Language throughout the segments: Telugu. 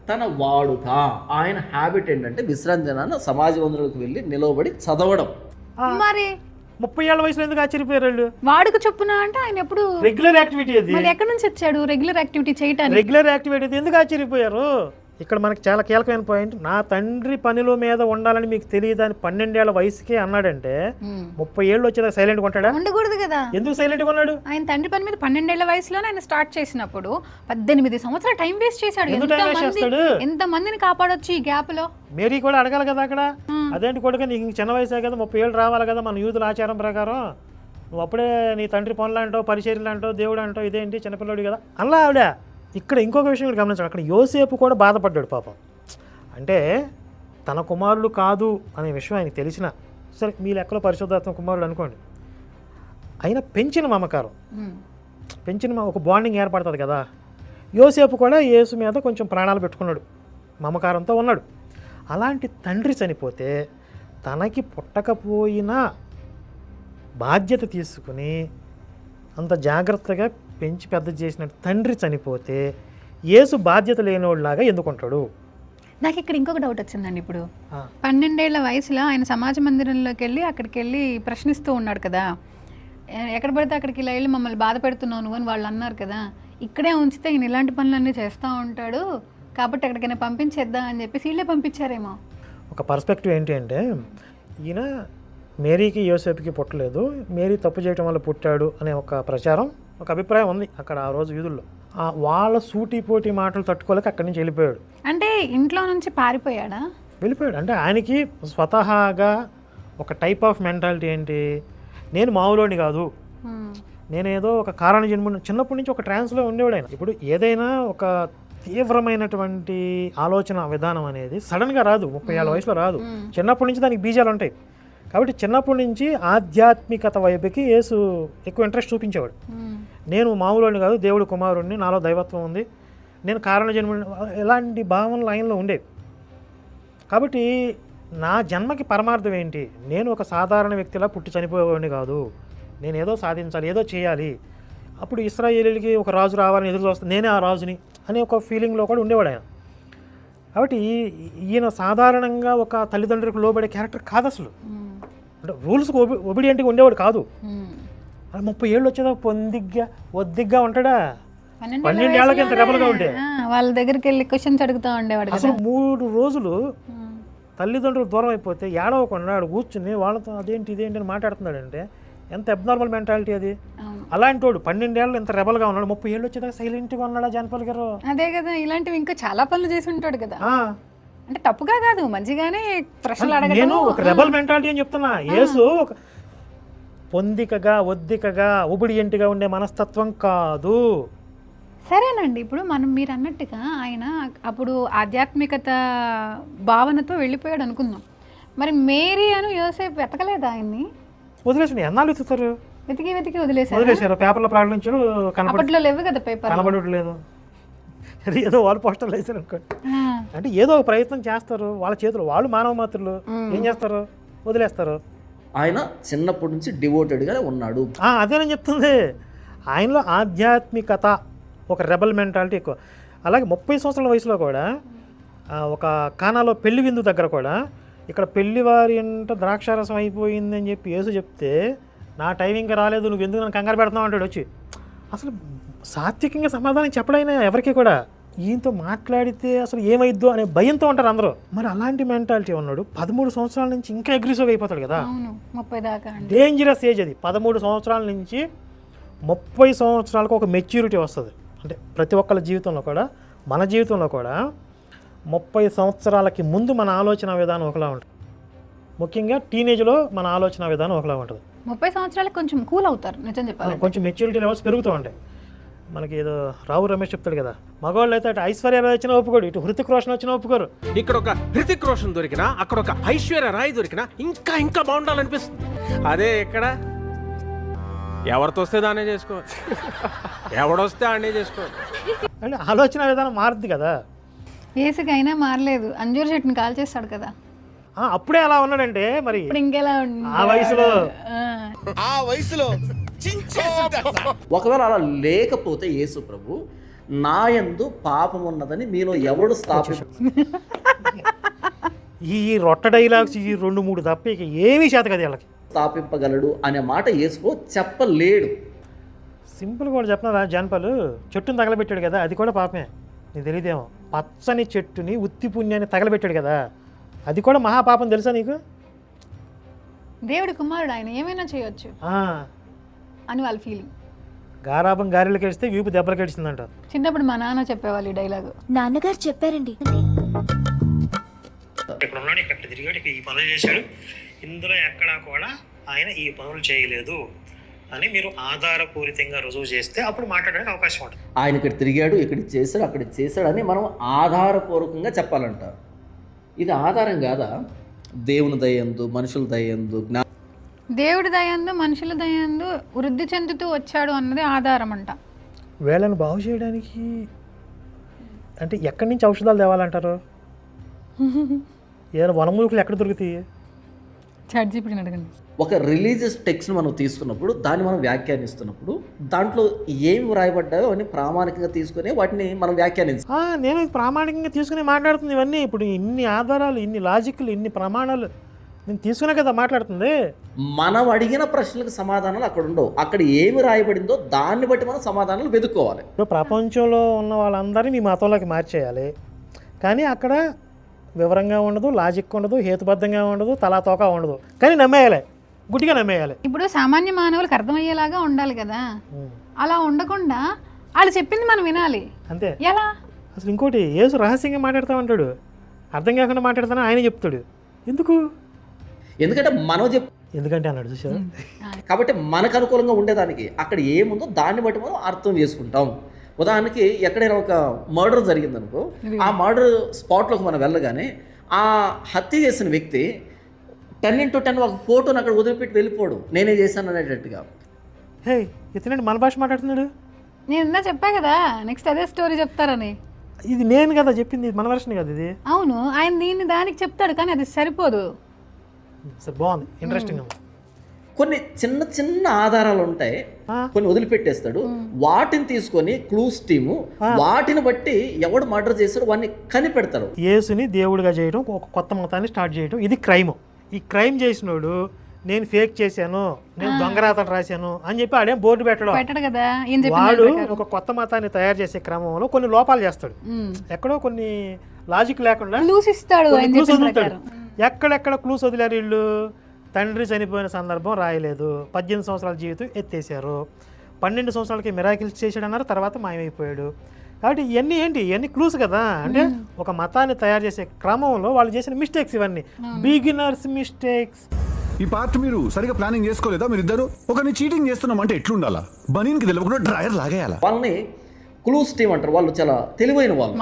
తన వాడుక, ఆయన హ్యాబిట్ ఏంటంటే విశ్రాంతి దినాన సమాజ మందిరంలోకి వెళ్ళి నిలవబడి చదవడం. మరి 30 ఏళ్ల వయసులో ఎందుకు ఆశ్చర్యపోయారు వాళ్ళు? వాడుక చొప్పున అంటే ఆయన ఎప్పుడు రెగ్యులర్ యాక్టివిటీ అది. మరి ఎక్కడి నుంచి వచ్చాడు రెగ్యులర్ యాక్టివిటీ చేయటానికి? రెగ్యులర్ యాక్టివిటీ అది ఎందుకు ఆశ్చర్యపోయారు? ఇక్కడ మనకి చాలా కీలకమైన పాయింట్. నా తండ్రి పనిలో మీద ఉండాలని మీకు తెలియదని 12 ఏళ్ల వయసుకే అన్నాడంటే 30 ఏళ్ళు వచ్చేదాకా సైలెంట్గా ఉంటాడా? ఉండకూడదు కదా. ఎందుకు సైలెంట్గా ఉన్నాడు? ఆయన తండ్రి పని మీద 12 ఏళ్ల వయసులోనే ఆయన స్టార్ట్ చేసినప్పుడు 18 సంవత్సరాలు టైం వేస్ట్ చేశాడు. ఎంత మందిని కాపాడొచ్చు ఈ గ్యాప్ లో? మేరీ కూడా అడగాలి కదా అక్కడ, అదేంటి కొడుకు నీకు చిన్న వయసే కదా, 30 ఏళ్ళు రావాలి కదా మన యూతుల ఆచారం ప్రకారం, నువ్వు అప్పుడే నీ తండ్రి పనులు అంటావు, పరిచర్యలు అంటావు, దేవుడు అంటావు, ఇదేంటి చిన్నపిల్లడు కదా అలా ఆవిడ. ఇక్కడ ఇంకొక విషయం కూడా గమనించాడు, అక్కడ యోసేపు కూడా బాధపడ్డాడు పాపం. అంటే తన కుమారుడు కాదు అనే విషయం ఆయనకు తెలిసిన, సరే మీ లెక్కలో పరిశుద్ధాత్మ కుమారుడు అనుకోండి, అయినా పెంచిన మమకారం, పెంచిన ఒక బాండింగ్ ఏర్పడుతుంది కదా. యోసేపు కూడా యేసు మీద కొంచెం ప్రాణాలు పెట్టుకున్నాడు, మమకారంతో ఉన్నాడు. అలాంటి తండ్రి చనిపోతే తనకి పుట్టకపోయినా బాధ్యత తీసుకుని అంత జాగ్రత్తగా పెంచి పెద్ద చేసిన తండ్రి చనిపోతే యేసు బాధ్యత లేనివాడిలాగా ఎందుకుంటాడు? నాకు ఇక్కడ ఇంకొక డౌట్ వచ్చిందండి. ఇప్పుడు 12 ఏళ్ల వయసులో ఆయన సమాజ మందిరంలోకి వెళ్ళి అక్కడికి వెళ్ళి ప్రశ్నిస్తూ ఉన్నాడు కదా, ఎక్కడ పడితే అక్కడికి ఇలా వెళ్ళి మమ్మల్ని బాధ పెడుతున్నావు నువ్వు అని వాళ్ళు అన్నారు కదా. ఇక్కడే ఉంచితే ఈయన ఇలాంటి పనులన్నీ చేస్తూ ఉంటాడు కాబట్టి ఎక్కడికైనా పంపించేద్దాం అని చెప్పి వీళ్ళే పంపించారేమో. ఒక పర్స్పెక్టివ్ ఏంటి అంటే, ఈయన మేరీకి యోసేపుకి పుట్టలేదు, మేరీ తప్పు చేయటం వల్ల పుట్టాడు అనే ఒక ప్రచారం, ఒక అభిప్రాయం ఉంది అక్కడ ఆ రోజు యూదుల్లో. వాళ్ళ సూటిపోటి మాటలు తట్టుకోలేక అక్కడి నుంచి వెళ్ళిపోయాడు. అంటే ఇంట్లో నుంచి పారిపోయాడా? వెళ్ళిపోయాడు. అంటే ఆయనకి స్వతహాగా ఒక టైప్ ఆఫ్ మెంటాలిటీ ఏంటి, నేను మామూలుని కాదు, నేనేదో ఒక కారణ జన్మ, చిన్నప్పటి నుంచి ఒక ట్రాన్స్లో ఉండేవాడు ఆయన. ఇప్పుడు ఏదైనా ఒక తీవ్రమైనటువంటి ఆలోచన విధానం అనేది సడన్గా రాదు, 30 ఏళ్ళ వయసులో రాదు, చిన్నప్పటి నుంచి దానికి బీజాలు ఉంటాయి. కాబట్టి చిన్నప్పటి నుంచి ఆధ్యాత్మికత వైపుకి యేసు ఎక్కువ ఇంట్రెస్ట్ చూపించేవాడు. నేను మామూలుని కాదు, దేవుడు కుమారుడిని, నాలో దైవత్వం ఉంది, నేను కారణ జన్మ, ఇలాంటి భావనలు ఆయనలో ఉండేవి. కాబట్టి నా జన్మకి పరమార్థం ఏంటి, నేను ఒక సాధారణ వ్యక్తిలా పుట్టి చనిపోయేవాడిని కాదు, నేను ఏదో సాధించాలి, ఏదో చేయాలి, అప్పుడు ఇశ్రాయేలీలకి ఒక రాజు రావాలని ఎదురు చూస్తాను, నేనే ఆ రాజుని అనే ఒక ఫీలింగ్లో కూడా ఉండేవాడు ఆయన. కాబట్టి ఈయన సాధారణంగా ఒక తల్లిదండ్రులకు లోబడే క్యారెక్టర్ కాదు అసలు, అంటే రూల్స్కి ఒబిడియంట్గా ఉండేవాడు కాదు. 30 ఏళ్ళు వచ్చేదాకా ఒద్దిగ్గా ఉంటాడా? 12 ఏళ్ళకి ఎంత రెబల్గా ఉంటే వాళ్ళ దగ్గరికి వెళ్ళి క్వశ్చన్స్ అడుగుతూ ఉండేవాడు. అసలు 3 రోజులు తల్లిదండ్రులు దూరం అయిపోతే ఏడవకుండా కూర్చుని వాళ్ళతో అదేంటి ఇదేంటి అని మాట్లాడుతున్నాడంటే ఎంత అబ్నార్మల్ మెంటాలిటీ అది. అలాంటి వాడు 12 ఏళ్ళు ఎంత రెబల్గా ఉన్నాడు, 30 ఏళ్ళు వచ్చేదాకా సైలెంట్గా ఉన్నాడా జానపల్ గారు? అదే కదా, ఇలాంటివి ఇంకా చాలా పనులు చేసి ఉంటాడు కదా. అంటే తప్పుగా కాదు, మంచిగానే ప్రశ్నలు అడగడం. నేను ఒక రెబల్ మెంటాలిటీ అని చెప్తున్నా. యేసు ఒక పొందికగా ఒద్దికగా ఒబిడియంట్గా ఉండే మనస్తత్వం కాదు. సరేనండి, ఇప్పుడు మీరు అన్నట్టుగా ఆయన అప్పుడు ఆధ్యాత్మికత భావనతో వెళ్ళిపోయాడు అనుకుందాం, మరి మేరీ అను యోసేపు వెతకలేదా ఆయన్ని? వదిలేసి ఎన్నాళ్ళు వెతుకుతారు? వెతికి వదిలేశారు. పేపర్లో ప్రకటించారు, అప్పట్లో లేవు కదా పేపర్, కనబడట్లేదు, ఏదో వాళ్ళు పోస్టర్లు వేసారు అనుకోండి. అంటే ఏదో ఒక ప్రయత్నం చేస్తారు, వాళ్ళ చేతులు, వాళ్ళు మానవ మాత్రులు, ఏం చేస్తారు, వదిలేస్తారు. ఆయన చిన్నప్పటి నుంచి డివోటెడ్గా ఉన్నాడు. అదే నేను చెప్తుంది, ఆయనలో ఆధ్యాత్మికత, ఒక రెబల్ మెంటాలిటీ ఎక్కువ. అలాగే 30 సంవత్సరాల వయసులో కూడా ఒక కానాలో పెళ్లి విందు దగ్గర కూడా, ఇక్కడ పెళ్లివారి అంట ద్రాక్షారసం అయిపోయింది అని చెప్పి యేసు చెప్తే, నా టైం ఇంకా రాలేదు, నువ్వు ఎందుకు నన్ను కంగారు పెడుతున్నావు అంటాడు వచ్చి. అసలు సాత్వికంగా సమాధానం చెప్పడైనా ఎవరికి కూడా, ఈయనతో మాట్లాడితే అసలు ఏమైద్దో అనే భయంతో ఉంటారు అందరూ. మరి అలాంటి మెంటాలిటీ ఉన్నాడు. 13 సంవత్సరాల నుంచి ఇంకా అగ్రెసివ్గా అయిపోతాడు కదా, 30 దాకా. డేంజరస్ ఏజ్ అది. 13 సంవత్సరాల నుంచి 30 సంవత్సరాలకు ఒక మెచ్యూరిటీ వస్తుంది. అంటే ప్రతి ఒక్కళ్ళ జీవితంలో కూడా, మన జీవితంలో కూడా 30 సంవత్సరాలకి ముందు మన ఆలోచన విధానం ఒకలా ఉంటుంది. ముఖ్యంగా టీనేజ్లో మన ఆలోచన విధానం ఒకలా ఉంటుంది. 30 సంవత్సరాలకు కొంచెం కూల్ అవుతారు, నిజం చెప్పాలి, కొంచెం మెచ్యూరిటీ లెవెల్స్ పెరుగుతూ ఉంటాయి. మనకి ఏదో రావు రమేష్ చెప్తాడు కదా, మగవాళ్ళు అయితే అటు ఐశ్వర్య రాయ్ వచ్చినా ఒప్పుకోడు, ఇటు హృతిక్ రోషన్ వచ్చినా ఒప్పుకోరు. ఇక్కడ ఒక హృతిక్ రోషన్ దొరికినా, అక్కడ ఒక ఐశ్వర్య రాయ్ దొరికినా ఇంకా ఇంకా బాగుండాలనిపిస్తుంది. అదే ఇక్కడ ఎవరితో వస్తే దాన్నే చేసుకోవాలి, ఎవడొస్తే ఆడనే చేసుకోవాలి. అంటే ఆలోచన విధానం మారుద్ది కదా. ఏసుకైనా మారలేదు, అంజూర్ చెట్టుని కాల్ చేస్తాడు కదా, అప్పుడే అలా ఉన్నాడంటే మరి ఇంకెలా ఆ వయసులో ఒకవేళ అలా లేకపోతే యేసు ప్రభు నా యందు పాపం ఉన్నదని మీలో ఎవడు ఈ రొట్ట డైలాగ్స్ ఈ 2-3 తప్ప ఇక ఏమీ చేత కదా వీళ్ళకి. స్థాపింపగలడు అనే మాట యేసు చెప్పలేడు. సింపుల్ కూడా చెప్పినారా జాన్పాలు, చెట్టుని తగలబెట్టాడు కదా, అది కూడా పాపమే. నీకు తెలియదేమో, పచ్చని చెట్టుని ఉత్తి పుణ్యాన్ని తగలబెట్టాడు కదా, అది కూడా మహాపాపం తెలుసా నీకు? దేవుడి కుమారుడు ఆయన ఏమైనా చేయొచ్చు అని వాళ్ళ ఫీలింగ్. గారాబం గారెలు కడిస్తే వీపు దెబ్బలు కడిచిందంట. చిన్నప్పుడు మా నాన్న చెప్పేవాళ్ళు ఈ డైలాగు. నాన్నగారు చెప్పారండి. ఇక్కడ ఉన్నాడు, ఇక్కడ తిరిగాడు, ఈ పనులు చేశాడు, ఇందులో ఎక్కడా కూడా ఆయన ఈ పనులు చేయలేదు అని మీరు ఆధారపూరితంగా రుజువు చేస్తే అప్పుడు మాట్లాడడానికి అవకాశం ఉంటుంది. ఆయన ఇక్కడ తిరిగాడు, ఇక్కడ చేశాడు, అక్కడ చేశాడని మనం ఆధారపూర్వకంగా చెప్పాలంట. ఇది ఆధారం కాదా? దేవుని దయందు, మనుషుల దయందు, దేవుడి దయందు మనుషుల దయందు వృద్ధి చెందుతూ వచ్చాడు అన్నది ఆధారం అంట. వీళ్ళని బాగు చేయడానికి అంటే ఎక్కడి నుంచి ఔషధాలు తేవాలంటారు? ఏదైనా వనమూలికలు ఎక్కడ దొరుకుతాయి? చాట్‌జీపీటీని అడగండి. ఒక రిలీజియస్ టెక్స్ట్ని మనం తీసుకున్నప్పుడు, దాన్ని మనం వ్యాఖ్యానిస్తున్నప్పుడు దాంట్లో ఏమి వ్రాయబడ్డాయో అని ప్రామాణికంగా తీసుకుని వాటిని మనం వ్యాఖ్యానించాలి. నేను ప్రామాణికంగా తీసుకుని మాట్లాడుతుంది ఇవన్నీ. ఇప్పుడు ఇన్ని ఆధారాలు, ఇన్ని లాజిక్లు, ఇన్ని ప్రమాణాలు నేను తీసుకునే కదా మాట్లాడుతుంది. మనం అడిగిన ప్రశ్నలకు సమాధానాలు అక్కడ ఉండవు. అక్కడ ఏమి రాయబడిందో దాన్ని బట్టి మనం సమాధానాలు వెతుక్కోవాలి. ఇప్పుడు ప్రపంచంలో ఉన్న వాళ్ళందరినీ మీ మతంలోకి మార్చేయాలి, కానీ అక్కడ వివరంగా ఉండదు, లాజిక్ ఉండదు, హేతుబద్ధంగా ఉండదు, తలాతోక ఉండదు, కానీ నమ్మేయాలి, గుడ్డిగా నమ్మేయాలి. ఇప్పుడు సామాన్య మానవులకు అర్థమయ్యేలాగా ఉండాలి కదా, అలా ఉండకుండా వాళ్ళు చెప్పింది మనం వినాలి. అంతే. ఎలా? అసలు ఇంకోటి, యేసు రహస్యంగా మాట్లాడుతూ ఉంటాడు, అర్థం కాకుండా మాట్లాడతానని ఆయన చెప్తాడు. ఎందుకు? ఎందుకంటే మనం ఎందుకంటే అన్నాడు చూసారు. కాబట్టి మనకు అనుకూలంగా ఉండేదానికి అక్కడ ఏముందో దాన్ని బట్టి మనం అర్థం చేసుకుంటాం. ఉదాహరణకి ఎక్కడైనా ఒక మర్డర్ జరిగిందనుకో, ఆ మర్డర్ స్పాట్లోకి మనం వెళ్ళగానే ఆ హత్య చేసిన వ్యక్తి 10x10 ఒక ఫోటోని అక్కడ వదిలిపెట్టి వెళ్ళిపోడు, నేనే చేశాను అనేటట్టుగా. హే, ఇతనండి మన భాష మాట్లాడుతున్నాడు. నేను ఇందా చెప్పా కదా నెక్స్ట్ అదే స్టోరీ చెప్తారని. ఇది నేను కదా చెప్పింది, మన వర్షన్ కదా ఇది. అవును, ఆయన దీన్ని దానికి చెప్తాడు కానీ అది సరిపోదు. సరే, బాగుంది, ఇంట్రెస్టింగ్. కొన్ని చిన్న చిన్న ఆధారాలు ఉంటాయి, కొన్ని వదిలిపెట్టేస్తాడు. వాటిని తీసుకొని క్లూస్ టీము వాటిని బట్టి ఎవడు మర్డర్ చేస్తాడు వాడిని కనిపెడతాడు. యేసుని దేవుడిగా చేయడం, ఒక కొత్త మతాన్ని స్టార్ట్ చేయడం, ఇది క్రైమ్. ఈ క్రైమ్ చేసినోడు నేను ఫేక్ చేశాను, నేను దొంగరాతను రాశాను అని చెప్పి ఆడేం బోర్డు పెట్టడు కదా. వాడు ఒక కొత్త మతాన్ని తయారు చేసే క్రమంలో కొన్ని లోపాలు చేస్తాడు, ఎక్కడో కొన్ని లాజిక్ లేకుండా క్లూస్ ఇస్తాడు. ఎక్కడెక్కడ క్లూస్ వదిలేరు వీళ్ళు. తండ్రి చనిపోయిన సందర్భం రాయలేదు, 18 సంవత్సరాల జీవితం ఎత్తేసారు, 12 సంవత్సరాలకి మిరాకిల్స్ చేశాడు అన్నారు, తర్వాత మాయమైపోయాడు. కాబట్టి ఇవన్నీ ఏంటి? ఇవన్నీ క్లూస్ కదా. అంటే ఒక మతాన్ని తయారు చేసే క్రమంలో వాళ్ళు చేసిన మిస్టేక్స్, ఇవన్నీ బిగినర్స్ మిస్టేక్స్. ఈ పార్ట్ మీరు సరిగా ప్లానింగ్ చేసుకోలేదా? మీరు ఇద్దరు ఒకరిని చీటింగ్ చేస్తున్నాం అంటే ఎట్లుండాలా? బనీన్కి తెలియకుండా డ్రైయర్ లాగేయాలా? వాళ్ళని క్లూస్ టీమ్ అంటారు. వాళ్ళు చాలా తెలివైన వాళ్ళు,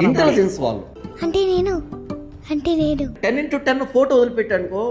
ఇంటెలిజెన్స్ వాళ్ళు. అంటే నేను 10x10 ఫోటో వదిలిపెట్టానుకో,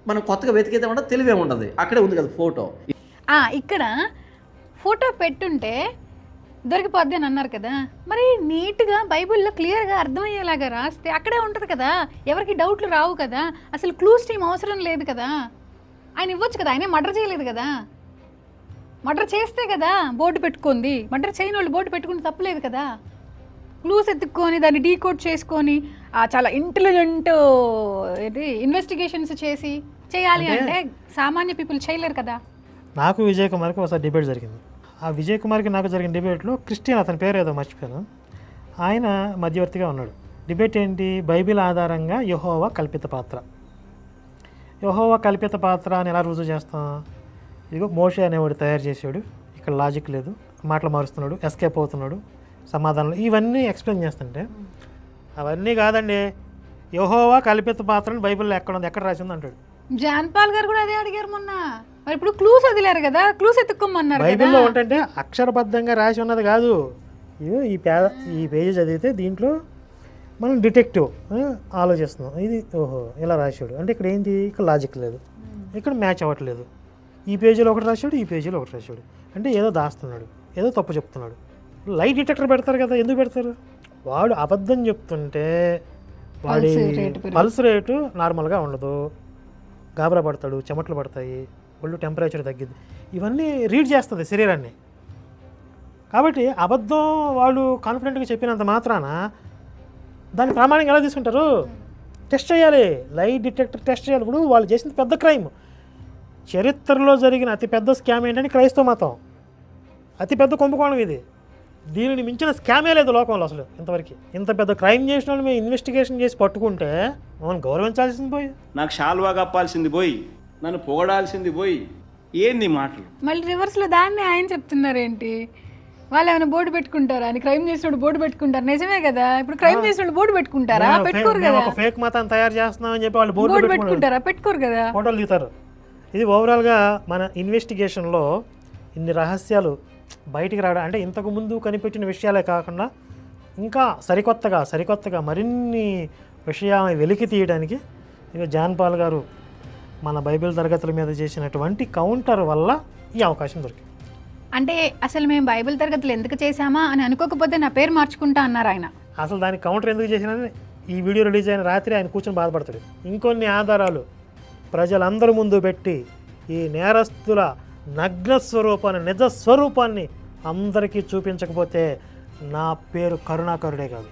మనం కొత్తగా వెతికేదేమంటే తెలివే ఉండదు, అక్కడే ఉంది కదా ఫోటో. ఇక్కడ ఫోటో పెట్టుంటే దొరికిపోద్ది అని అన్నారు కదా, మరి నీట్గా బైబిల్లో క్లియర్గా అర్థమయ్యేలాగా రాస్తే అక్కడే ఉంటుంది కదా, ఎవరికి డౌట్లు రావు కదా, అసలు క్లూస్ టీమ్ అవసరం లేదు కదా. ఆయన ఇవ్వచ్చు కదా, ఆయనే మర్డర్ చేయలేదు కదా. మర్డర్ చేస్తే కదా బోర్డు పెట్టుకుంది, మర్డర్ చేయని వాళ్ళు బోర్డు పెట్టుకుని తప్పలేదు కదా. క్లూస్ ఎత్తుక్కొని దాన్ని డీకోడ్ చేసుకొని చాలా ఇంటెలిజెంట్ ఇన్వెస్టిగేషన్స్ చేసి చేయాలి అంటే సామాన్య పీపుల్ చేయలేరు కదా. నాకు విజయ్ కుమార్కి ఒకసారి డిబేట్ జరిగింది. ఆ విజయ్ కుమార్కి నాకు జరిగిన డిబేట్లో క్రిస్టియన్, అతని పేరు ఏదో మర్చిపోయాను, ఆయన మధ్యవర్తిగా ఉన్నాడు. డిబేట్ ఏంటి? బైబిల్ ఆధారంగా యెహోవా కల్పిత పాత్ర. యెహోవా కల్పిత పాత్ర అని ఎలా రుజువు చేస్తాం? ఇదిగో మోషే అనేవాడు తయారు చేసాడు, ఇక్కడ లాజిక్ లేదు, మాటలు మారుస్తున్నాడు, ఎస్కేప్ అవుతున్నాడు, సమాధానాలు, ఇవన్నీ ఎక్స్ప్లెయిన్ చేస్తుంటే అవన్నీ కాదండి, యెహోవా కల్పిత పాత్రని బైబిల్లో ఎక్కడ ఉంది, ఎక్కడ రాసింది అంటాడు. జాన్పాల్ గారు కూడా అదే అడిగారు మొన్న. మరి ఇప్పుడు క్లూస్ వదిలేరు కదా, క్లూస్ ఎత్తుక్కోమన్నారు. బైబిల్లో ఏంటంటే అక్షరబద్ధంగా రాసి ఉన్నది కాదు. ఈ పేజీ చదివితే దీంట్లో మనం డిటెక్టివ్ ఆలోచిస్తున్నాం, ఇది ఓహో ఇలా రాశాడు అంటే ఇక్కడ ఏంటి, ఇక్కడ లాజిక్ లేదు, ఇక్కడ మ్యాచ్ అవ్వట్లేదు, ఈ పేజీలో ఒకటి రాశాడు, ఈ పేజీలో ఒకటి రాశాడు, అంటే ఏదో దాస్తున్నాడు, ఏదో తప్పు చెప్తున్నాడు. లైట్ డిటెక్టర్ పెడతారు కదా, ఎందుకు పెడతారు? వాడు అబద్ధం చెప్తుంటే వాడి పల్స్ రేటు నార్మల్గా ఉండదు, గాబరా పడతాడు, చెమటలు పడతాయి, ఒళ్ళు టెంపరేచర్ తగ్గిద్ది, ఇవన్నీ రీడ్ చేస్తుంది శరీరాన్ని. కాబట్టి అబద్ధం వాళ్ళు కాన్ఫిడెంట్గా చెప్పినంత మాత్రాన దాన్ని ప్రామాణికంగా ఎలా తీసుకుంటారు? టెస్ట్ చేయాలి, లై డిటెక్టర్ టెస్ట్ చేయాలి. ఇప్పుడు వాళ్ళు చేసిన పెద్ద క్రైమ్, చరిత్రలో జరిగిన అతిపెద్ద స్కామ్ ఏంటంటే క్రైస్తవ మతం. అతిపెద్ద కుంభకోణం ఇది. దీనిని మించిన స్కామే లేదు లోకంలో అసలు ఇంతవరకు. ఇంత పెద్ద క్రైమ్ చేసిన వాళ్ళు మేము ఇన్వెస్టిగేషన్ చేసి పట్టుకుంటే మమ్మల్ని గౌరవించాల్సింది పోయి, నాకు షాల్వా కప్పాల్సింది పోయి, నన్ను పొగడాల్సింది పోయి, ఏంది మాటలు? మళ్ళీ రివర్స్లో దాన్ని ఆయన చెప్తున్నారేంటి? వాళ్ళు ఏమైనా బోర్డు పెట్టుకుంటారా అని? క్రైమ్ చేసినప్పుడు బోర్డు పెట్టుకుంటారు, నిజమే కదా. ఇప్పుడు క్రైమ్ చేసినప్పుడు బోర్డు పెట్టుకుంటారా? పెట్టుకోరు కదా. ఒక ఫేక్ మతాన్ని తయారు చేస్తున్నామని చెప్పి వాళ్ళు బోర్డు పెట్టుకుంటారా? పెట్టుకోరు కదా. ఫోటోలు దిగుతారు. ఇది ఓవరాల్గా మన ఇన్వెస్టిగేషన్లో ఇన్ని రహస్యాలు బయటికి రావడం అంటే ఇంతకు ముందు కనిపెట్టిన విషయాలే కాకుండా ఇంకా సరికొత్తగా మరిన్ని విషయాలను వెలికి తీయడానికి ఇక జాన్ పాల్ గారు మన బైబిల్ తరగతుల మీద చేసినటువంటి కౌంటర్ వల్ల ఈ అవకాశం దొరికింది. అంటే అసలు మేము బైబిల్ తరగతులు ఎందుకు చేశామా అని అనుకోకపోతే నా పేరు మార్చుకుంటా అన్నారు ఆయన. అసలు దానికి కౌంటర్ ఎందుకు చేసినని ఈ వీడియో రిలీజ్ అయిన రాత్రి ఆయన కూర్చొని బాధపడతాడు. ఇంకొన్ని ఆధారాలు ప్రజలందరి ముందు పెట్టి ఈ నేరస్తుల నగ్న స్వరూపాన్ని, నిజ స్వరూపాన్ని అందరికీ చూపించకపోతే నా పేరు కరుణాకరుడే కాదు.